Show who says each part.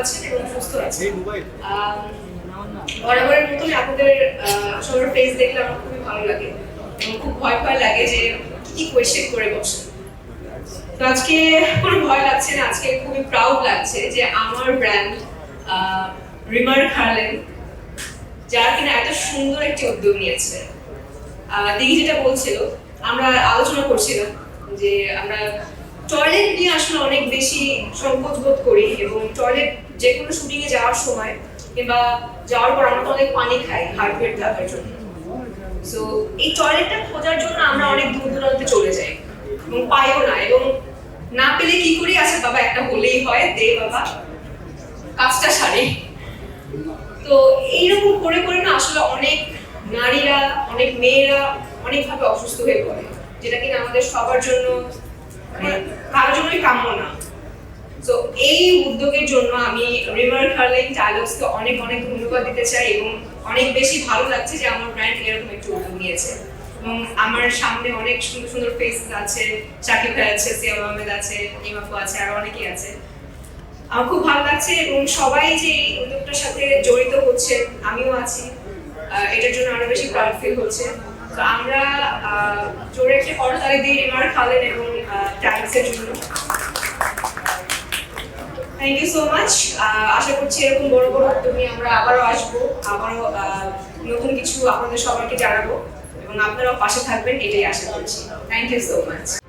Speaker 1: আছেন এবং সুস্থ আছেন। বরাবরের মতনই আপনাদের সবার ফেস দেখলে আমার খুবই ভালো লাগে এবং খুব ভয় ভয় লাগে যে কি কোয়েশ্চেন করে বসেন। তো আজকে কোনো ভয় লাগছে না, আজকে খুবই প্রাউড লাগছে যে আমার ব্র্যান্ড রিমার হার্লেন, যারা কিনা এত সুন্দর একটি উদ্যোগ নিয়েছে। দিদি যেটা বলছিল, আমরা আলোচনা করছিলাম যে আমরা টয়লেট নিয়ে আসলে অনেক বেশি সংকোচ বোধ করি এবং টয়লেট যে কোনো শুটিং এ যাওয়ার সময় কিংবা যাওয়ার পর আমরা তো অনেক পানি খাই হার্ট রেট থাকার জন্য। সো এই টয়লেটটা খোঁজার জন্য আমরা অনেক দূর দূরান্তে চলে যাই এবং পাইও না, এবং না পেলে কি করি, আচ্ছা বাবা একটা হলেই হয়, দে বাবা কাজটা সারি। তো এইরকম করে করে না আসলে অনেক নারীরা, অনেক মেয়েরা অনেকভাবে অসুস্থ হয়ে পড়ে, যেটা কিনা আমাদের সবার জন্য কারোর জন্যই কাম্য না। তো এই উদ্যোগের জন্য আমি রিমার হার্লেন ডায়ালগসকে অনেক অনেক ধন্যবাদ দিতে চাই এবং অনেক বেশি ভালো লাগছে যে আমার ব্র্যান্ড এরকম একটু উদ্যোগ নিয়েছে। এবং আমার সামনে অনেক সুন্দর সুন্দর ফেস আছে, শাকিব ভাই আছে, সিয়াম আহমেদ আছে, নিমাপু আছে, আর অনেকেই আছে। আমার খুব ভালো লাগছে এবং সবাই যে এই উদ্যোগটার সাথে জড়িত হচ্ছে, আমিও আছি, এটার জন্য আরো বেশি প্রাউড ফিল হচ্ছে। তো আমরা জোরে একটি করতালি দিই রিমার হার্লেন এবং টাইমসের জন্য। Thank you so much. আশা করছি এরকম বড় বড় উদ্যোগ নিয়ে আমরা আবারও আসবো, আবারও নতুন কিছু আপনাদের সবাইকে জানাবো এবং আপনারাও পাশে থাকবেন, এটাই আশা করছি। Thank you so much.